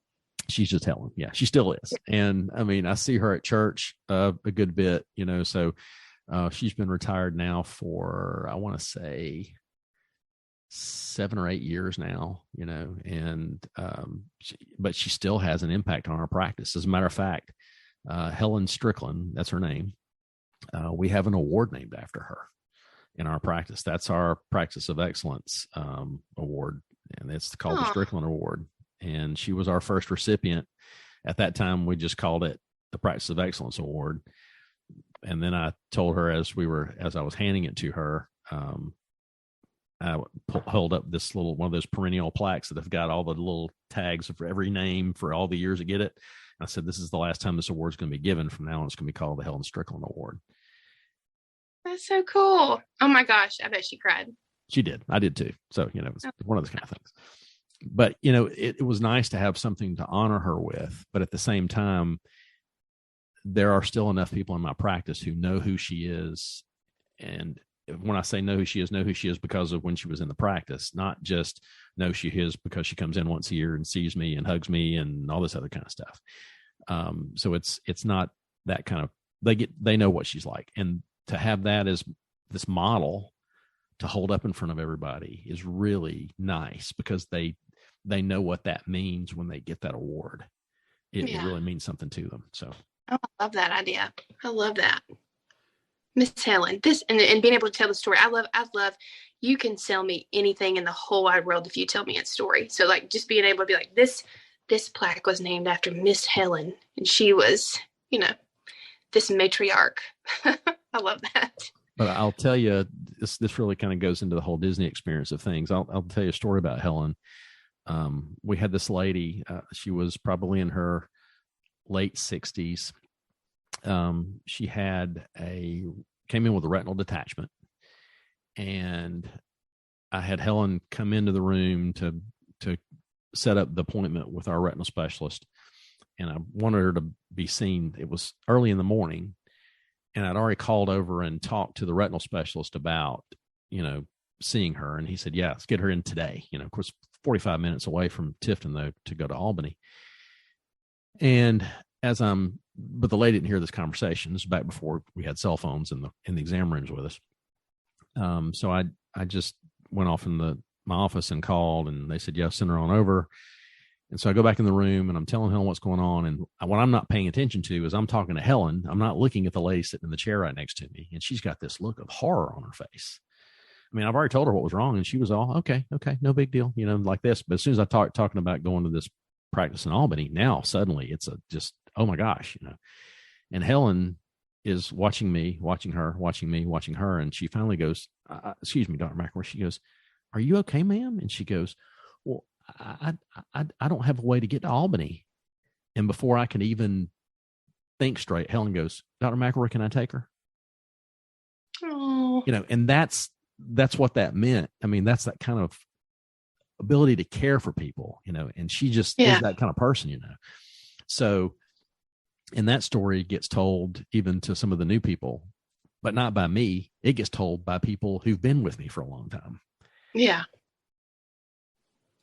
She's just Helen. Yeah, she still is. And I mean, I see her at church a good bit, so she's been retired now for, I want to say 7 or 8 years now, but she still has an impact on our practice. As a matter of fact, Helen Strickland, that's her name. We have an award named after her in our practice. That's our Practice of Excellence award, and it's called the Strickland Award. And she was our first recipient. At that time, we just called it the Practice of Excellence Award. And then I told her as I was handing it to her, I held up this one of those perennial plaques that have got all the little tags for every name for all the years that get it. And I said, this is the last time this award is going to be given. From now on, it's going to be called the Helen Strickland Award. That's so cool. Oh my gosh. I bet she cried. She did. I did too. So, it was one of those kind of things. But, it was nice to have something to honor her with. But at the same time, there are still enough people in my practice who know who she is. And when I say know who she is because of when she was in the practice, not just know she is because she comes in once a year and sees me and hugs me and all this other kind of stuff. So it's not that kind of, they know what she's like. And to have that as this model to hold up in front of everybody is really nice, because they know what that means when they get that award. It really means something to them. So I love that idea. I love that. Miss Helen, this and being able to tell the story. I love you can sell me anything in the whole wide world if you tell me a story. So like just being able to be like, this plaque was named after Miss Helen, and she was, this matriarch. I love that. But I'll tell you, this really kind of goes into the whole Disney experience of things. I'll tell you a story about Helen. We had this lady, she was probably in her late 60s. She came in with a retinal detachment, and I had Helen come into the room to set up the appointment with our retinal specialist. And I wanted her to be seen. It was early in the morning, and I'd already called over and talked to the retinal specialist about, seeing her. And he said, yeah, let's get her in today. Of course, 45 minutes away from Tifton, though, to go to Albany. And but the lady didn't hear this conversation. This is back before we had cell phones in the exam rooms with us. So I just went off in my office and called, and they said, yeah, send her on over. And so I go back in the room, and I'm telling Helen what's going on. And what I'm not paying attention to is I'm talking to Helen. I'm not looking at the lady sitting in the chair right next to me. And she's got this look of horror on her face. I mean, I've already told her what was wrong, and she was all, okay, no big deal, like this. But as soon as I talking about going to this practice in Albany, now suddenly it's just, oh my gosh, And Helen is watching me, watching her, watching me, watching her. And she finally goes, excuse me, Dr. McElroy. She goes, "Are you okay, ma'am?" And she goes, "Well, I don't have a way to get to Albany." And before I can even think straight, Helen goes, "Dr. McElroy, can I take her?" Oh. And that's what that meant. I mean, that's that kind of ability to care for people, and she just is that kind of person, So, and that story gets told even to some of the new people, but not by me. It gets told by people who've been with me for a long time. Yeah.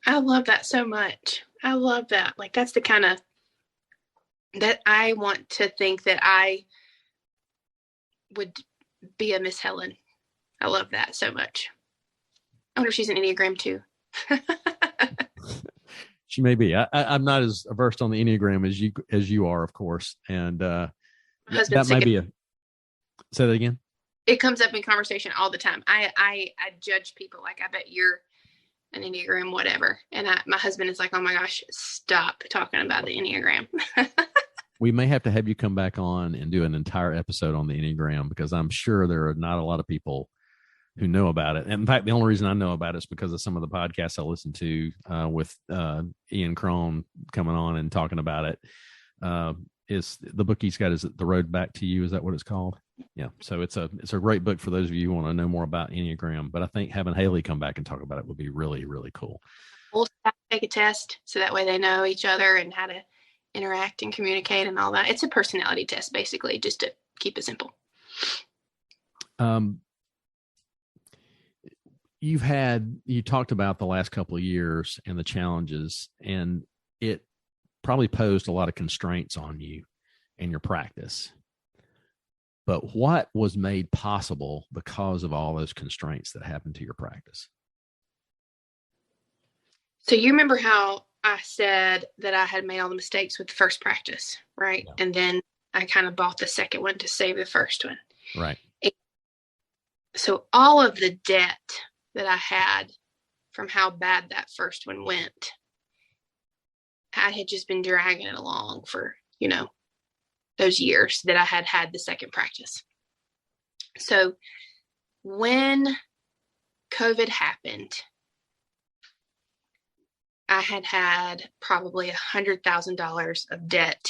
I love that so much. I love that. Like, that's the kind of that I want to think that I would be a Miss Helen. I love that so much. I wonder if she's an Enneagram too. She may be. I'm not as versed on the Enneagram as you are, of course. And that might be say that again. It comes up in conversation all the time. I judge people like, I bet you're an Enneagram, whatever. And my husband is like, "Oh my gosh, stop talking about the Enneagram." We may have to have you come back on and do an entire episode on the Enneagram, because I'm sure there are not a lot of people who know about it. And in fact, the only reason I know about it is because of some of the podcasts I listen to with Ian Crone coming on and talking about it. Is the book he's got, is it The Road Back to You? Is that what it's called? Yeah. So it's a great book for those of you who want to know more about Enneagram. But I think having Haley come back and talk about it would be really, really cool. We'll take a test so that way they know each other and how to interact and communicate and all that. It's a personality test, basically, just to keep it simple. You talked about the last couple of years and the challenges, and it probably posed a lot of constraints on you and your practice. But what was made possible because of all those constraints that happened to your practice? So you remember how I said that I had made all the mistakes with the first practice, right? Yeah. And then I kind of bought the second one to save the first one. Right. So all of the debt that I had from how bad that first one went, I had just been dragging it along for, those years that I had the second practice. So when COVID happened, I had probably $100,000 of debt,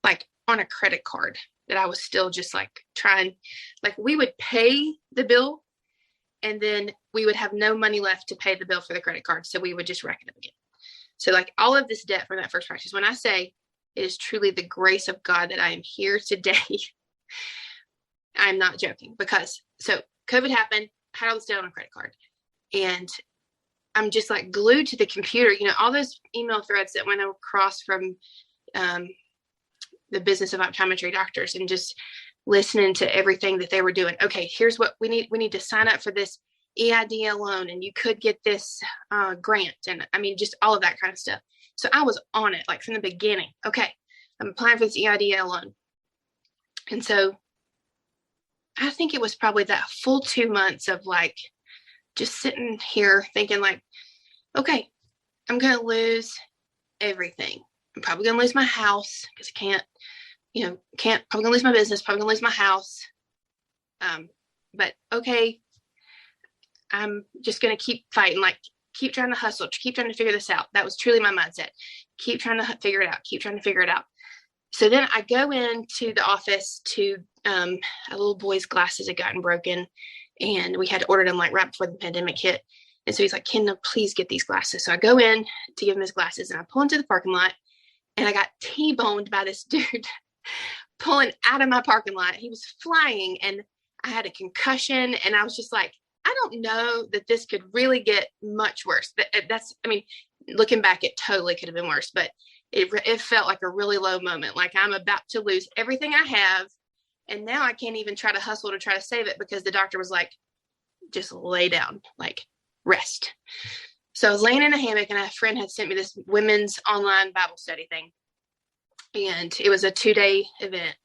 like on a credit card, that I was still just like trying, like we would pay the bill and then we would have no money left to pay the bill for the credit card. So we would just rack it up again. So like all of this debt from that first practice, when I say it is truly the grace of God that I am here today, I'm not joking, because so COVID happened, had all this debt on a credit card, and I'm just like glued to the computer, all those email threads that went across from the business of optometry doctors, and just listening to everything that they were doing. Okay, here's what we need. We need to sign up for this EIDL loan, and you could get this grant. And I mean, just all of that kind of stuff. So I was on it like from the beginning. Okay, I'm applying for this EIDL loan. And so I think it was probably that full 2 months of like just sitting here thinking like, okay, I'm going to lose everything. I'm probably going to lose my house because I can't, probably going to lose my business, probably going to lose my house. But okay, I'm just going to keep fighting, like keep trying to hustle, keep trying to figure this out. That was truly my mindset. Keep trying to figure it out, keep trying to figure it out. So then I go into the office to a little boy's glasses had gotten broken, and we had ordered them like right before the pandemic hit. And so he's like, "Kendall, please get these glasses." So I go in to give him his glasses, and I pull into the parking lot, and I got T-boned by this dude pulling out of my parking lot. He was flying, and I had a concussion, and I was just like, I don't know that this could really get much worse. Looking back, it totally could have been worse, but it felt like a really low moment. Like I'm about to lose everything I have. And now I can't even try to hustle to try to save it, because the doctor was like, just lay down, like rest. So I was laying in a hammock, and a friend had sent me this women's online Bible study thing. And it was a 2-day event.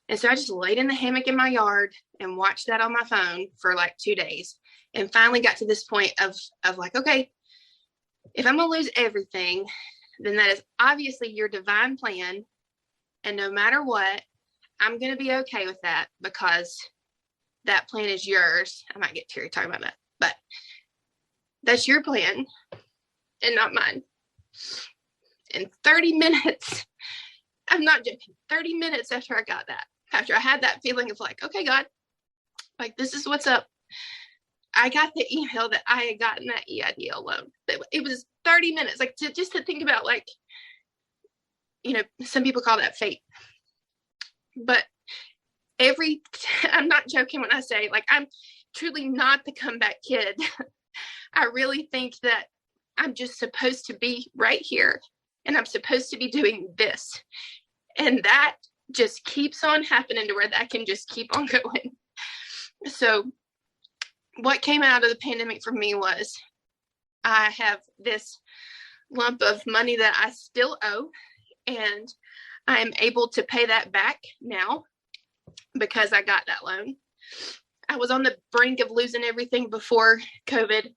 And so I just laid in the hammock in my yard and watched that on my phone for like 2 days, and finally got to this point of like, okay, if I'm going to lose everything, then that is obviously your divine plan. And no matter what, I'm going to be okay with that because that plan is yours. I might get teary talking about that, but that's your plan and not mine. In 30 minutes, I'm not joking, 30 minutes after I got that, after I had that feeling of like, okay, God, like, this is what's up, I got the email that I had gotten that EIDL loan. It was 30 minutes, like, just to think about, like, some people call that fate. But I'm not joking when I say, like, I'm truly not the comeback kid. I really think that I'm just supposed to be right here and I'm supposed to be doing this. And that just keeps on happening to where that can just keep on going. So what came out of the pandemic for me was I have this lump of money that I still owe, and I'm able to pay that back now because I got that loan. I was on the brink of losing everything before COVID,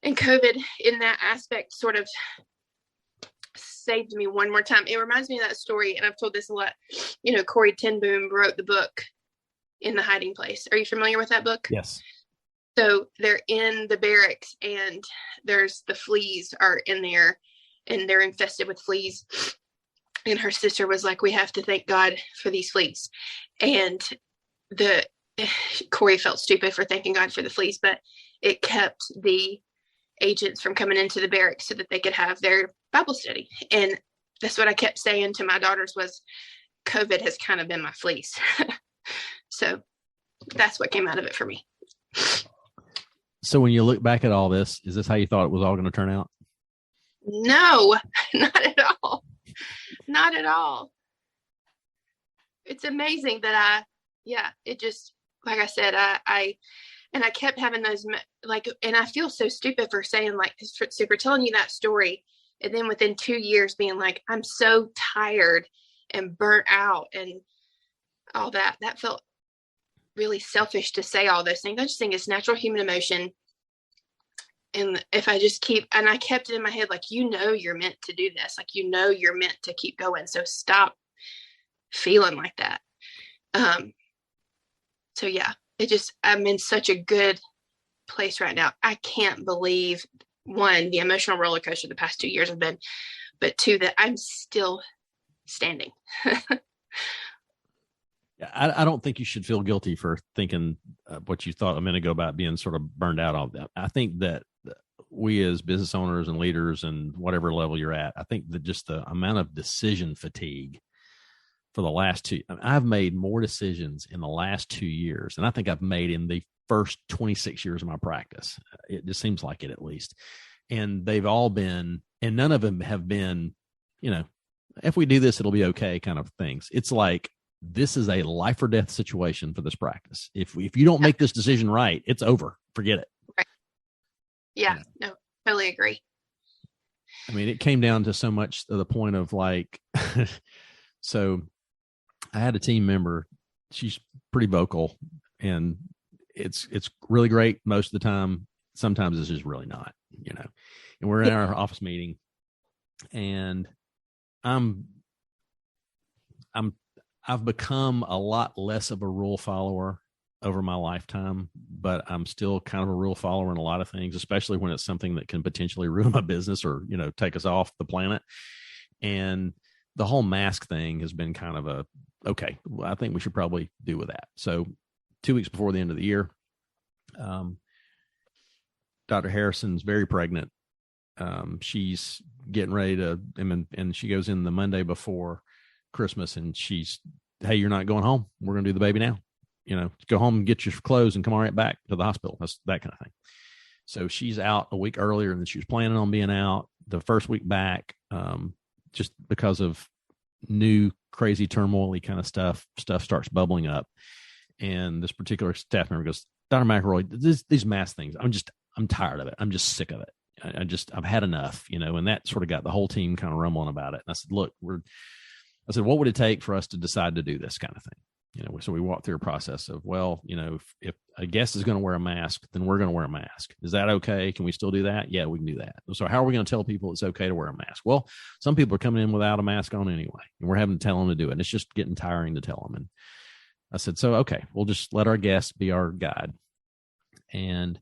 and COVID in that aspect sort of saved me one more time. It reminds me of that story, and I've told this a lot. Corey ten Boom wrote the book In the Hiding Place. Are you familiar with that book? Yes. So they're in the barracks, and there's the fleas are in there, and they're infested with fleas. And her sister was like, we have to thank God for these fleas. And Corey felt stupid for thanking God for the fleas, but it kept the agents from coming into the barracks so that they could have their Bible study. And that's what I kept saying to my daughters was, COVID has kind of been my fleas. So that's what came out of it for me. So when you look back at all this, is this how you thought it was all going to turn out? No, not at all. Not at all. It's amazing that it just, like I said, I kept having those, like, and I feel so stupid for saying, like, for telling you that story. And then within 2 years being like, I'm so tired and burnt out and all that. That felt really selfish to say all those things. I just think it's natural human emotion. And if I just and I kept it in my head, like, you're meant to do this. Like, you're meant to keep going. So stop feeling like that. So yeah, I'm in such a good place right now. I can't believe, one, the emotional roller coaster the past 2 years have been, but two, that I'm still standing. I don't think you should feel guilty for thinking what you thought a minute ago about being sort of burned out on that. I think that we as business owners and leaders and whatever level you're at, I think that just the amount of decision fatigue for the last I've made more decisions in the last 2 years than I think I've made in the first 26 years of my practice. It just seems like it, at least. And they've all been, and none of them have been, if we do this, it'll be okay kind of things. It's like, this is a life or death situation for this practice. If you don't make this decision right, it's over. Forget it. Right. Yeah. No, totally agree. I mean, it came down to so much to the point of like, so I had a team member, she's pretty vocal, and it's really great most of the time. Sometimes it's just really not, and we're in our office meeting, and I've become a lot less of a rule follower over my lifetime, but I'm still kind of a rule follower in a lot of things, especially when it's something that can potentially ruin my business or, take us off the planet. And the whole mask thing has been kind of okay, well, I think we should probably do with that. So 2 weeks before the end of the year, Dr. Harrison's very pregnant. She's getting ready to, and she goes in the Monday before Christmas, and she's, hey, you're not going home. We're going to do the baby now. Go home and get your clothes and come right back to the hospital. That's that kind of thing. So she's out a week earlier than she was planning on being out. The first week back, just because of new crazy turmoil-y kind of stuff starts bubbling up. And this particular staff member goes, Dr. McElroy, these mask things, I'm tired of it. I'm just sick of it. I've had enough, and that sort of got the whole team kind of rumbling about it. And I said, look, what would it take for us to decide to do this kind of thing? So we walked through a process of, if a guest is going to wear a mask, then we're going to wear a mask. Is that okay? Can we still do that? Yeah, we can do that. So how are we going to tell people it's okay to wear a mask? Well, some people are coming in without a mask on anyway, and we're having to tell them to do it. And it's just getting tiring to tell them. And I said, so, okay, we'll just let our guests be our guide. And,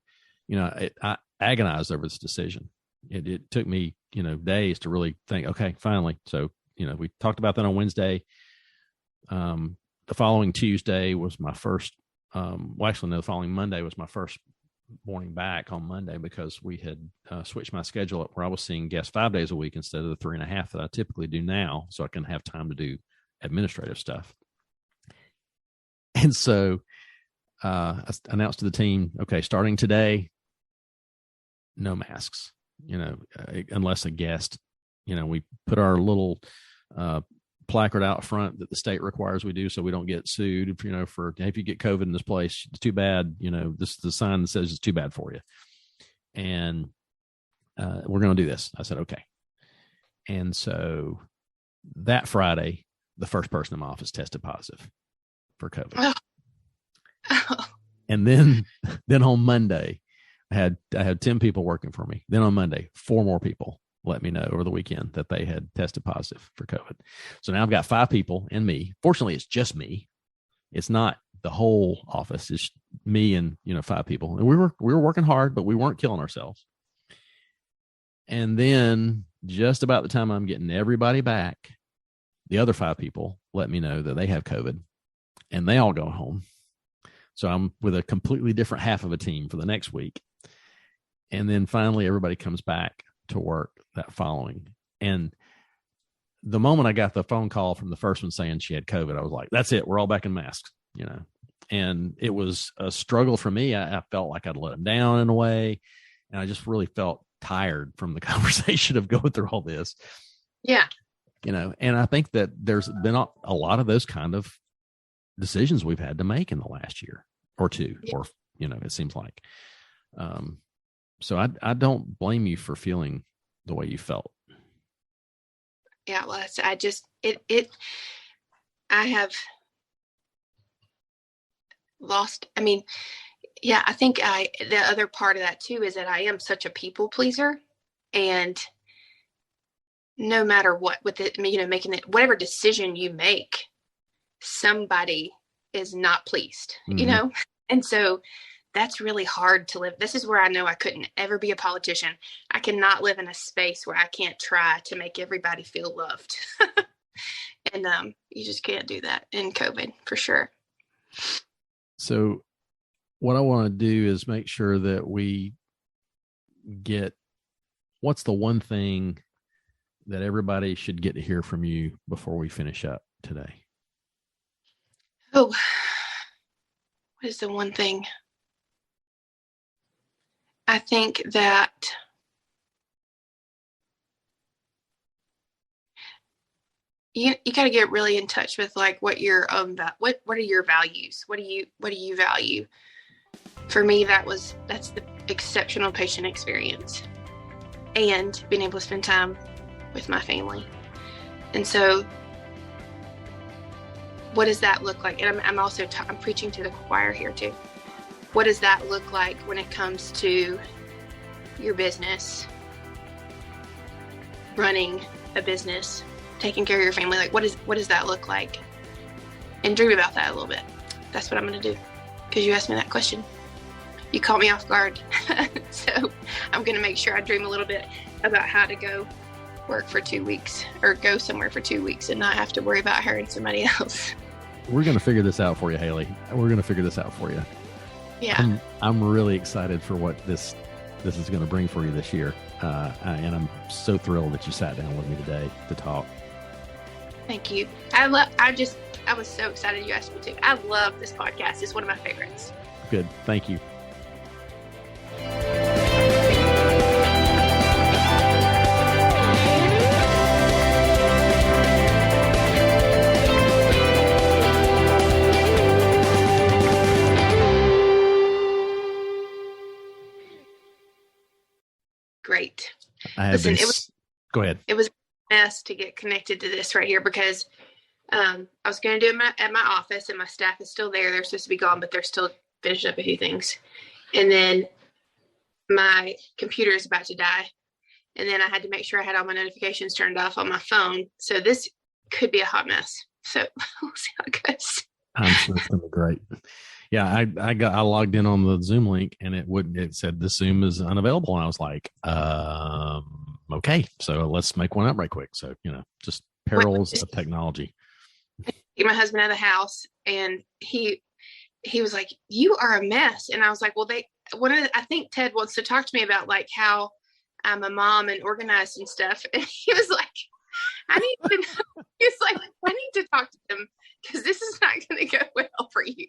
I agonized over this decision. It took me, days to really think, okay, finally. So, we talked about that on Wednesday. The following Tuesday was my first, the following Monday was my first morning back on Monday, because we had switched my schedule up where I was seeing guests 5 days a week instead of the 3.5 that I typically do now, so I can have time to do administrative stuff. And so I announced to the team, okay, starting today, no masks, unless a guest, we put our little placard out front that the state requires we do, so we don't get sued, for if you get COVID in this place, it's too bad, this is the sign that says it's too bad for you. And we're going to do this. I said, okay. And so that Friday, the first person in my office tested positive for COVID. Oh. And then on Monday, I had 10 people working for me. Then on Monday, 4 more people let me know over the weekend that they had tested positive for COVID. So now I've got 5 people and me. Fortunately, it's just me. It's not the whole office. It's me and 5 people. And we were working hard, but we weren't killing ourselves. And then just about the time I'm getting everybody back, the other 5 people let me know that they have COVID, and they all go home. So I'm with a completely different half of a team for the next week. And then finally everybody comes back to work that following. And the moment I got the phone call from the first one saying she had COVID, I was like, that's it. We're all back in masks, and it was a struggle for me. I felt like I'd let them down in a way. And I just really felt tired from the conversation of going through all this. Yeah. And I think that there's been a lot of those kind of decisions we've had to make in the last year or two, or, it seems like, so I don't blame you for feeling the way you felt. Yeah. Well, I have lost. I mean, yeah, I think the other part of that too is that I am such a people pleaser, and no matter what, with it, making it, whatever decision you make, somebody is not pleased, Mm-hmm. And so that's really hard to live. This is where I know I couldn't ever be a politician. I cannot live in a space where I can't try to make everybody feel loved. And you just can't do that in COVID, for sure. So what I want to do is make sure that we get, what's the one thing that everybody should get to hear from you before we finish up today? Oh, what is the one thing? I think that you got to get really in touch with like what your what are your values? What do you value? For me, that's the exceptional patient experience and being able to spend time with my family. And so what does that look like? And I'm also I'm preaching to the choir here too. What does that look like when it comes to your business, running a business, taking care of your family? Like, what does that look like? And dream about that a little bit. That's what I'm going to do, because you asked me that question. You caught me off guard. So I'm going to make sure I dream a little bit about how to go work for 2 weeks, or go somewhere for 2 weeks and not have to worry about hiring somebody else. We're going to figure this out for you, Haley. We're going to figure this out for you. Yeah. I'm really excited for what this is going to bring for you this year. And I'm so thrilled that you sat down with me today to talk. Thank you. I was so excited you asked me to. I love this podcast. It's one of my favorites. Good. Thank you. Great. Go ahead. It was a mess to get connected to this right here, because I was going to do it at my office, and my staff is still there. They're supposed to be gone, but they're still finishing up a few things. And then my computer is about to die. And then I had to make sure I had all my notifications turned off on my phone. So this could be a hot mess. So we'll see how it goes. I'm sure it's gonna be great. Yeah, I logged in on the Zoom link and it said the Zoom is unavailable, and I was like, okay, so let's make one up right quick. So just perils of technology. Get my husband out of the house, and he was like, "You are a mess," and I was like, "Well, I think Ted wants to talk to me about like how I'm a mom and organized and stuff," and he was like, "I need to." He's like, "I need to talk to him because this is not going to go well for you."